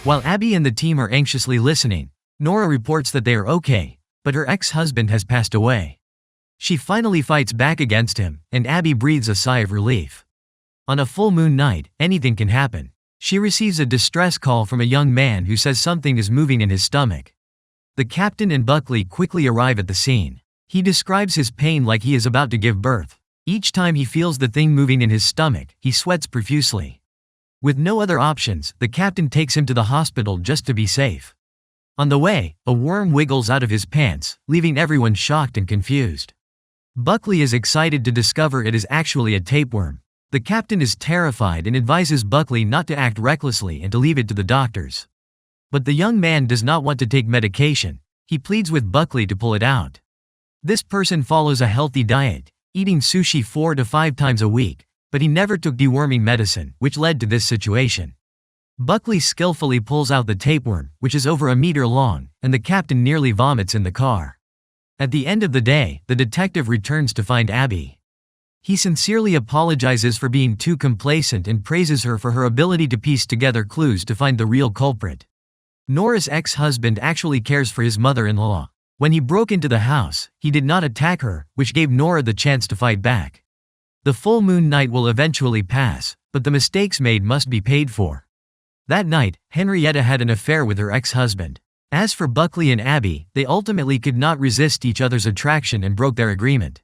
While Abby and the team are anxiously listening, Nora reports that they are okay, but her ex-husband has passed away. She finally fights back against him, and Abby breathes a sigh of relief. On a full moon night, anything can happen. She receives a distress call from a young man who says something is moving in his stomach. The captain and Buckley quickly arrive at the scene. He describes his pain like he is about to give birth. Each time he feels the thing moving in his stomach, he sweats profusely. With no other options, the captain takes him to the hospital just to be safe. On the way, a worm wiggles out of his pants, leaving everyone shocked and confused. Buckley is excited to discover it is actually a tapeworm. The captain is terrified and advises Buckley not to act recklessly and to leave it to the doctors. But the young man does not want to take medication. He pleads with Buckley to pull it out. This person follows a healthy diet, eating sushi 4 to 5 times a week, but he never took deworming medicine, which led to this situation. Buckley skillfully pulls out the tapeworm, which is over a meter long, and the captain nearly vomits in the car. At the end of the day, the detective returns to find Abby. He sincerely apologizes for being too complacent and praises her for her ability to piece together clues to find the real culprit. Nora's ex-husband actually cares for his mother-in-law. When he broke into the house, he did not attack her, which gave Nora the chance to fight back. The full moon night will eventually pass, but the mistakes made must be paid for. That night, Henrietta had an affair with her ex-husband. As for Buckley and Abby, they ultimately could not resist each other's attraction and broke their agreement.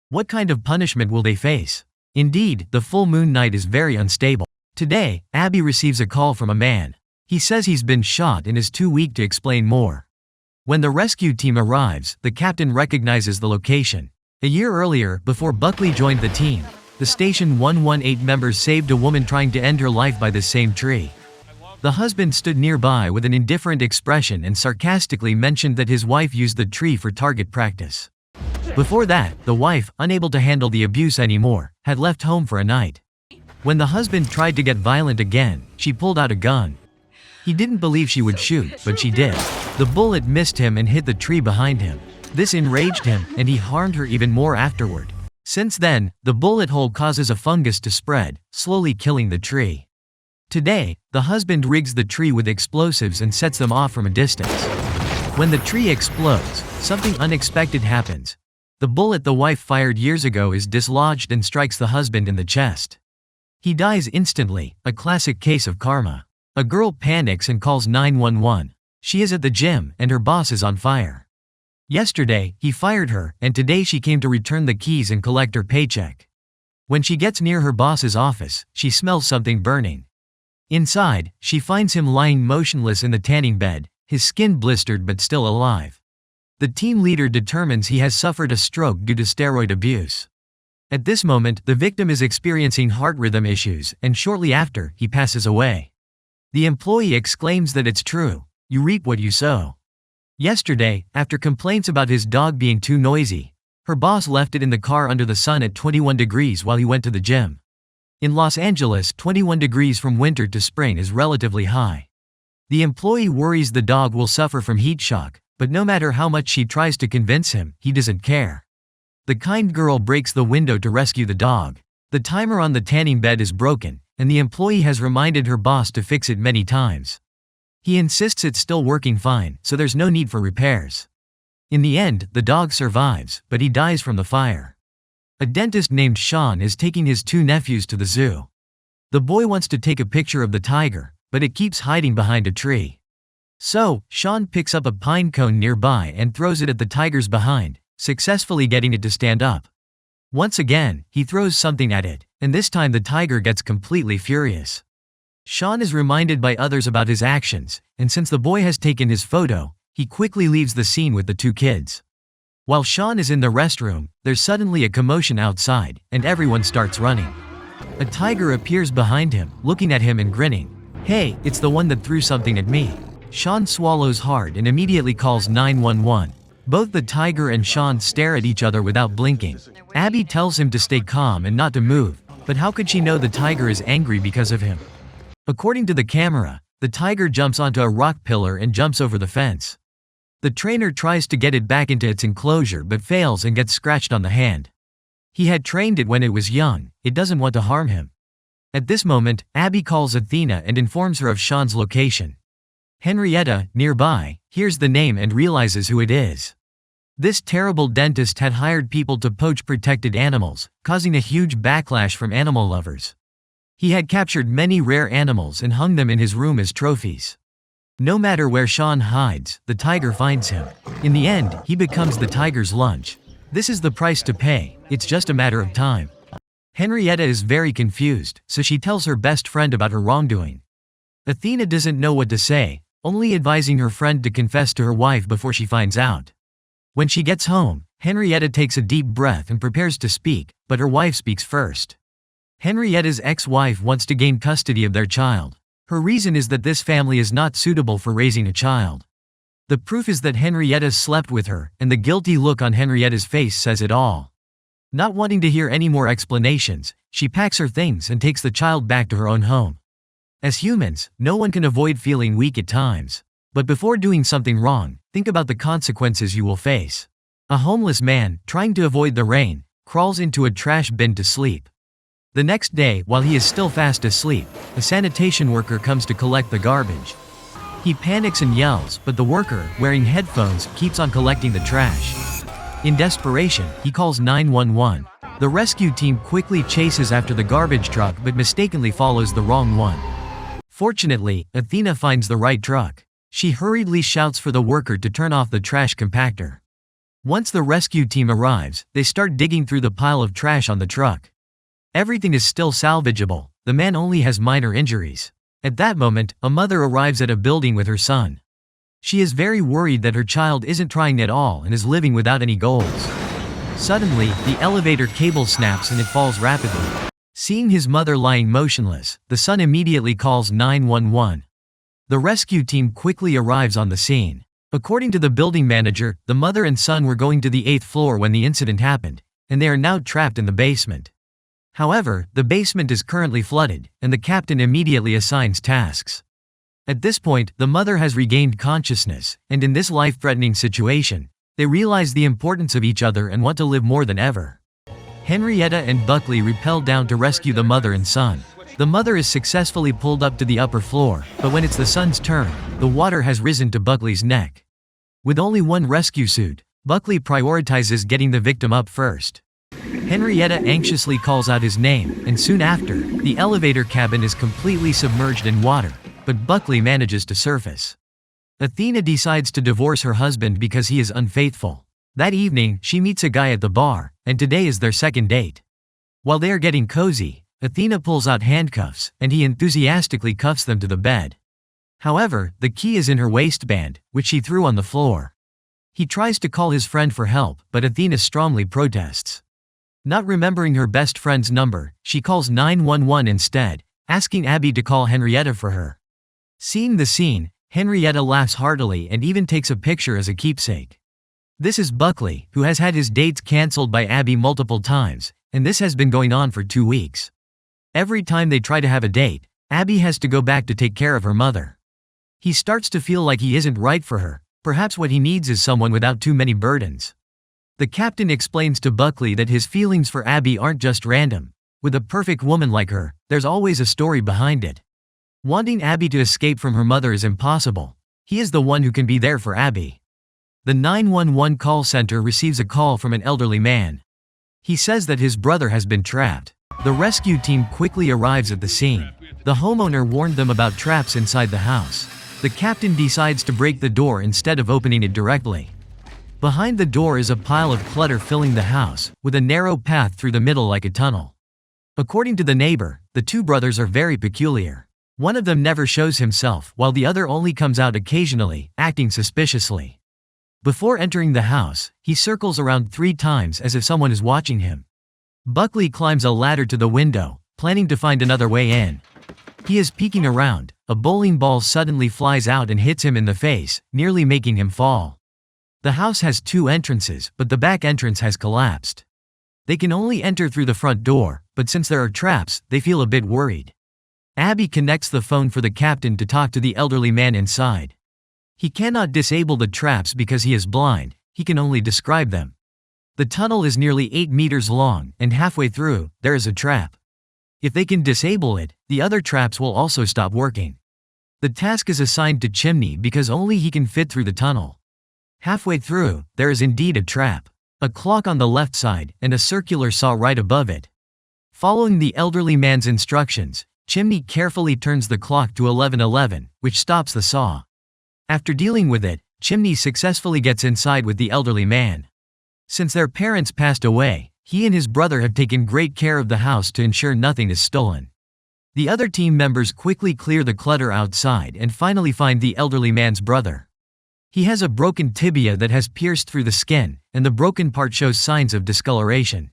What kind of punishment will they face? Indeed, the full moon night is very unstable. Today, Abby receives a call from a man. He says he's been shot and is too weak to explain more. When the rescue team arrives, the captain recognizes the location. A year earlier, before Buckley joined the team, the Station 118 members saved a woman trying to end her life by this same tree. The husband stood nearby with an indifferent expression and sarcastically mentioned that his wife used the tree for target practice. Before that, the wife, unable to handle the abuse anymore, had left home for a night. When the husband tried to get violent again, she pulled out a gun. He didn't believe she would shoot, but she did. The bullet missed him and hit the tree behind him. This enraged him, and he harmed her even more afterward. Since then, the bullet hole causes a fungus to spread, slowly killing the tree. Today, the husband rigs the tree with explosives and sets them off from a distance. When the tree explodes, something unexpected happens. The bullet the wife fired years ago is dislodged and strikes the husband in the chest. He dies instantly, a classic case of karma. A girl panics and calls 911. She is at the gym, and her boss is on fire. Yesterday, he fired her, and today she came to return the keys and collect her paycheck. When she gets near her boss's office, she smells something burning. Inside, she finds him lying motionless in the tanning bed, his skin blistered but still alive. The team leader determines he has suffered a stroke due to steroid abuse. At this moment, the victim is experiencing heart rhythm issues, and shortly after, he passes away. The employee exclaims that it's true. You reap what you sow. Yesterday, after complaints about his dog being too noisy, her boss left it in the car under the sun at 21 degrees while he went to the gym. In Los Angeles, 21 degrees from winter to spring is relatively high. The employee worries the dog will suffer from heat shock, but no matter how much she tries to convince him, he doesn't care. The kind girl breaks the window to rescue the dog. The timer on the tanning bed is broken, and the employee has reminded her boss to fix it many times. He insists it's still working fine, so there's no need for repairs. In the end, the dog survives, but he dies from the fire. A dentist named Sean is taking his 2 nephews to the zoo. The boy wants to take a picture of the tiger, but it keeps hiding behind a tree. So, Sean picks up a pine cone nearby and throws it at the tiger's behind, successfully getting it to stand up. Once again, he throws something at it, and this time the tiger gets completely furious. Sean is reminded by others about his actions, and since the boy has taken his photo, he quickly leaves the scene with the 2 kids. While Sean is in the restroom, there's suddenly a commotion outside, and everyone starts running. A tiger appears behind him, looking at him and grinning. Hey, it's the one that threw something at me. Sean swallows hard and immediately calls 911. Both the tiger and Sean stare at each other without blinking. Abby tells him to stay calm and not to move, but how could she know the tiger is angry because of him? According to the camera, the tiger jumps onto a rock pillar and jumps over the fence. The trainer tries to get it back into its enclosure but fails and gets scratched on the hand. He had trained it when it was young, it doesn't want to harm him. At this moment, Abby calls Athena and informs her of Sean's location. Henrietta, nearby, hears the name and realizes who it is. This terrible dentist had hired people to poach protected animals, causing a huge backlash from animal lovers. He had captured many rare animals and hung them in his room as trophies. No matter where Sean hides, the tiger finds him. In the end, he becomes the tiger's lunch. This is the price to pay, it's just a matter of time. Henrietta is very confused, so she tells her best friend about her wrongdoing. Athena doesn't know what to say, only advising her friend to confess to her wife before she finds out. When she gets home, Henrietta takes a deep breath and prepares to speak, but her wife speaks first. Henrietta's ex-wife wants to gain custody of their child. Her reason is that this family is not suitable for raising a child. The proof is that Henrietta slept with her, and the guilty look on Henrietta's face says it all. Not wanting to hear any more explanations, she packs her things and takes the child back to her own home. As humans, no one can avoid feeling weak at times. But before doing something wrong, think about the consequences you will face. A homeless man, trying to avoid the rain, crawls into a trash bin to sleep. The next day, while he is still fast asleep, a sanitation worker comes to collect the garbage. He panics and yells, but the worker, wearing headphones, keeps on collecting the trash. In desperation, he calls 911. The rescue team quickly chases after the garbage truck but mistakenly follows the wrong one. Fortunately, Athena finds the right truck. She hurriedly shouts for the worker to turn off the trash compactor. Once the rescue team arrives, they start digging through the pile of trash on the truck. Everything is still salvageable, the man only has minor injuries. At that moment, a mother arrives at a building with her son. She is very worried that her child isn't trying at all and is living without any goals. Suddenly, the elevator cable snaps and it falls rapidly. Seeing his mother lying motionless, the son immediately calls 911. The rescue team quickly arrives on the scene. According to the building manager, the mother and son were going to the 8th floor when the incident happened, and they are now trapped in the basement. However, the basement is currently flooded, and the captain immediately assigns tasks. At this point, the mother has regained consciousness, and in this life-threatening situation, they realize the importance of each other and want to live more than ever. Henrietta and Buckley rappel down to rescue the mother and son. The mother is successfully pulled up to the upper floor, but when it's the son's turn, the water has risen to Buckley's neck. With only one rescue suit, Buckley prioritizes getting the victim up first. Henrietta anxiously calls out his name, and soon after, the elevator cabin is completely submerged in water, but Buckley manages to surface. Athena decides to divorce her husband because he is unfaithful. That evening, she meets a guy at the bar, and today is their second date. While they are getting cozy, Athena pulls out handcuffs, and he enthusiastically cuffs them to the bed. However, the key is in her waistband, which she threw on the floor. He tries to call his friend for help, but Athena strongly protests. Not remembering her best friend's number, she calls 911 instead, asking Abby to call Henrietta for her. Seeing the scene, Henrietta laughs heartily and even takes a picture as a keepsake. This is Buckley, who has had his dates cancelled by Abby multiple times, and this has been going on for 2 weeks. Every time they try to have a date, Abby has to go back to take care of her mother. He starts to feel like he isn't right for her. Perhaps what he needs is someone without too many burdens. The captain explains to Buckley that his feelings for Abby aren't just random. With a perfect woman like her, there's always a story behind it. Wanting Abby to escape from her mother is impossible. He is the one who can be there for Abby. The 911 call center receives a call from an elderly man. He says that his brother has been trapped. The rescue team quickly arrives at the scene. The homeowner warned them about traps inside the house. The captain decides to break the door instead of opening it directly. Behind the door is a pile of clutter filling the house, with a narrow path through the middle like a tunnel. According to the neighbor, the two brothers are very peculiar. One of them never shows himself, while the other only comes out occasionally, acting suspiciously. Before entering the house, he circles around 3 times as if someone is watching him. Buckley climbs a ladder to the window, planning to find another way in. He is peeking around. A bowling ball suddenly flies out and hits him in the face, nearly making him fall. The house has 2 entrances, but the back entrance has collapsed. They can only enter through the front door, but since there are traps, they feel a bit worried. Abby connects the phone for the captain to talk to the elderly man inside. He cannot disable the traps because he is blind, he can only describe them. The tunnel is nearly 8 meters long, and halfway through, there is a trap. If they can disable it, the other traps will also stop working. The task is assigned to Chimney because only he can fit through the tunnel. Halfway through, there is indeed a trap. A clock on the left side, and a circular saw right above it. Following the elderly man's instructions, Chimney carefully turns the clock to 11:11, which stops the saw. After dealing with it, Chimney successfully gets inside with the elderly man. Since their parents passed away, he and his brother have taken great care of the house to ensure nothing is stolen. The other team members quickly clear the clutter outside and finally find the elderly man's brother. He has a broken tibia that has pierced through the skin, and the broken part shows signs of discoloration.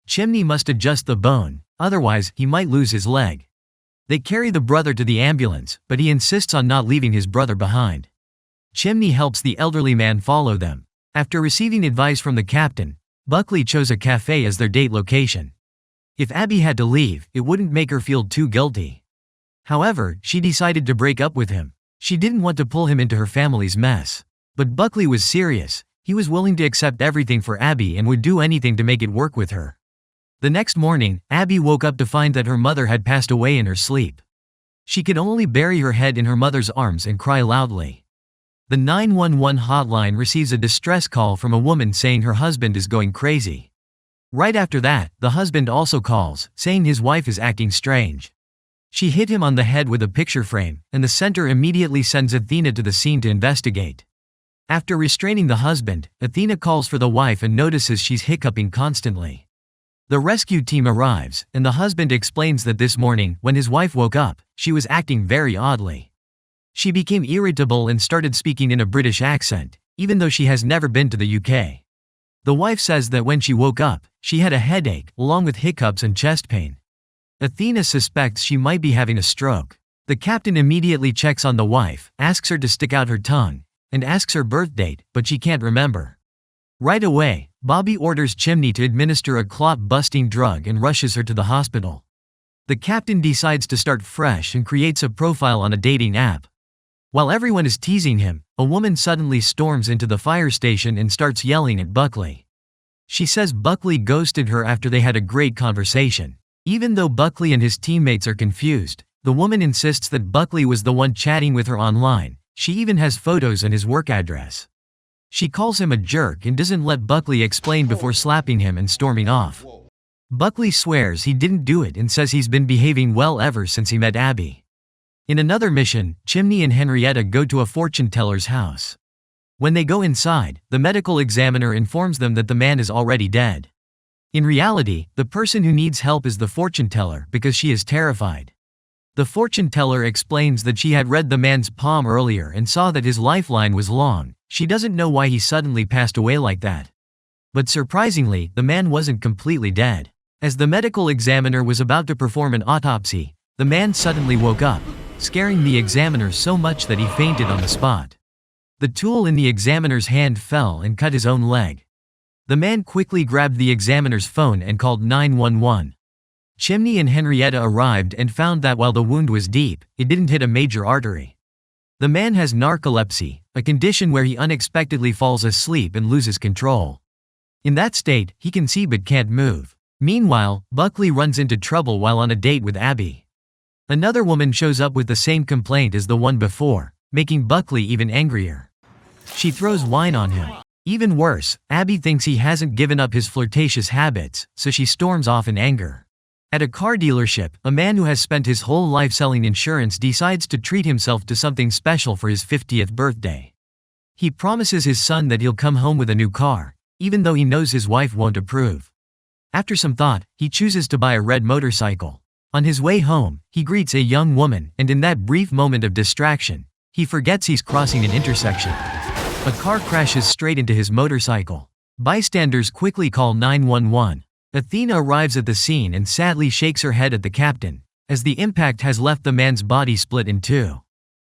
Chimney must adjust the bone, otherwise he might lose his leg. They carry the brother to the ambulance, but he insists on not leaving his brother behind. Chimney helps the elderly man follow them. After receiving advice from the captain, Buckley chose a cafe as their date location. If Abby had to leave, it wouldn't make her feel too guilty. However, she decided to break up with him. She didn't want to pull him into her family's mess. But Buckley was serious. He was willing to accept everything for Abby and would do anything to make it work with her. The next morning, Abby woke up to find that her mother had passed away in her sleep. She could only bury her head in her mother's arms and cry loudly. The 911 hotline receives a distress call from a woman saying her husband is going crazy. Right after that, the husband also calls, saying his wife is acting strange. She hit him on the head with a picture frame, and the center immediately sends Athena to the scene to investigate. After restraining the husband, Athena calls for the wife and notices she's hiccuping constantly. The rescue team arrives, and the husband explains that this morning, when his wife woke up, she was acting very oddly. She became irritable and started speaking in a British accent, even though she has never been to the UK. The wife says that when she woke up, she had a headache, along with hiccups and chest pain. Athena suspects she might be having a stroke. The captain immediately checks on the wife, asks her to stick out her tongue, and asks her birth date, but she can't remember. Right away, Bobby orders Chimney to administer a clot-busting drug and rushes her to the hospital. The captain decides to start fresh and creates a profile on a dating app. While everyone is teasing him, a woman suddenly storms into the fire station and starts yelling at Buckley. She says Buckley ghosted her after they had a great conversation. Even though Buckley and his teammates are confused, the woman insists that Buckley was the one chatting with her online. She even has photos and his work address. She calls him a jerk and doesn't let Buckley explain before slapping him and storming off. Buckley swears he didn't do it and says he's been behaving well ever since he met Abby. In another mission, Chimney and Henrietta go to a fortune teller's house. When they go inside, the medical examiner informs them that the man is already dead. In reality, the person who needs help is the fortune teller because she is terrified. The fortune teller explains that she had read the man's palm earlier and saw that his lifeline was long. She doesn't know why he suddenly passed away like that. But surprisingly, the man wasn't completely dead. As the medical examiner was about to perform an autopsy, the man suddenly woke up, scaring the examiner so much that he fainted on the spot. The tool in the examiner's hand fell and cut his own leg. The man quickly grabbed the examiner's phone and called 911. Chimney and Henrietta arrived and found that while the wound was deep, it didn't hit a major artery. The man has narcolepsy, a condition where he unexpectedly falls asleep and loses control. In that state, he can see but can't move. Meanwhile, Buckley runs into trouble while on a date with Abby. Another woman shows up with the same complaint as the one before, making Buckley even angrier. She throws wine on him. Even worse, Abby thinks he hasn't given up his flirtatious habits, so she storms off in anger. At a car dealership, a man who has spent his whole life selling insurance decides to treat himself to something special for his 50th birthday. He promises his son that he'll come home with a new car, even though he knows his wife won't approve. After some thought, he chooses to buy a red motorcycle. On his way home, he greets a young woman, and in that brief moment of distraction, he forgets he's crossing an intersection. A car crashes straight into his motorcycle. Bystanders quickly call 911. Athena arrives at the scene and sadly shakes her head at the captain, as the impact has left the man's body split in two.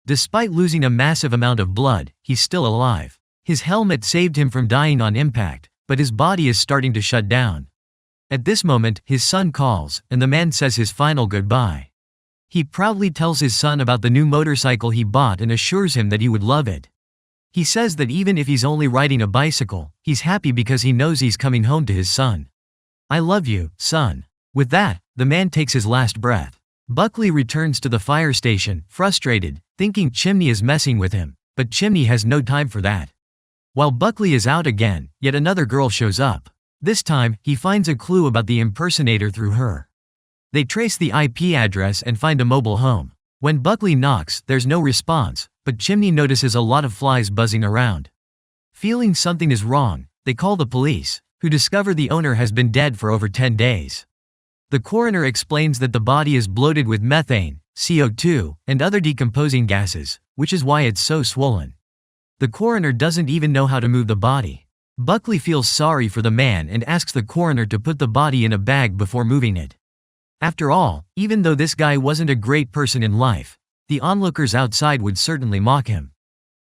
Despite losing a massive amount of blood, he's still alive. His helmet saved him from dying on impact, but his body is starting to shut down. At this moment, his son calls, and the man says his final goodbye. He proudly tells his son about the new motorcycle he bought and assures him that he would love it. He says that even if he's only riding a bicycle, he's happy because he knows he's coming home to his son. "I love you, son." With that, the man takes his last breath. Buckley returns to the fire station, frustrated, thinking Chimney is messing with him, but Chimney has no time for that. While Buckley is out again, yet another girl shows up. This time, he finds a clue about the impersonator through her. They trace the IP address and find a mobile home. When Buckley knocks, there's no response, but Chimney notices a lot of flies buzzing around. Feeling something is wrong, they call the police, who discover the owner has been dead for over 10 days. The coroner explains that the body is bloated with methane, CO2, and other decomposing gases, which is why it's so swollen. The coroner doesn't even know how to move the body. Buckley feels sorry for the man and asks the coroner to put the body in a bag before moving it. After all, even though this guy wasn't a great person in life, the onlookers outside would certainly mock him.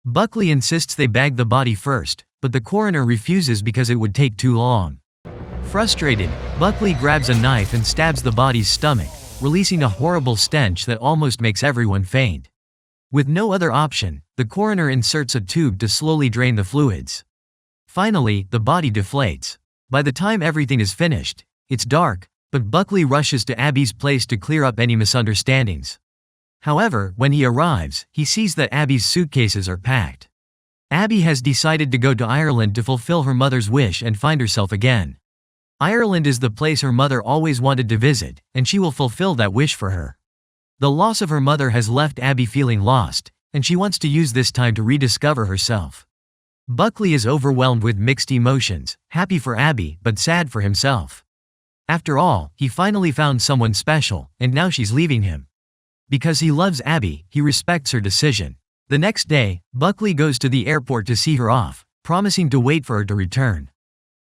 Buckley insists they bag the body first, but the coroner refuses because it would take too long. Frustrated, Buckley grabs a knife and stabs the body's stomach, releasing a horrible stench that almost makes everyone faint. With no other option, the coroner inserts a tube to slowly drain the fluids. Finally, the body deflates. By the time everything is finished, it's dark, but Buckley rushes to Abby's place to clear up any misunderstandings. However, when he arrives, he sees that Abby's suitcases are packed. Abby has decided to go to Ireland to fulfill her mother's wish and find herself again. Ireland is the place her mother always wanted to visit, and she will fulfill that wish for her. The loss of her mother has left Abby feeling lost, and she wants to use this time to rediscover herself. Buckley is overwhelmed with mixed emotions, happy for Abby but sad for himself. After all, he finally found someone special, and now she's leaving him. Because he loves Abby, he respects her decision. The next day, Buckley goes to the airport to see her off, promising to wait for her to return.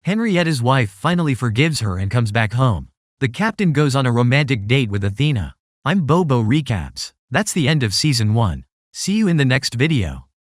Henrietta's wife finally forgives her and comes back home. The captain goes on a romantic date with Athena. I'm Bobo Recaps. That's the end of Season 1. See you in the next video.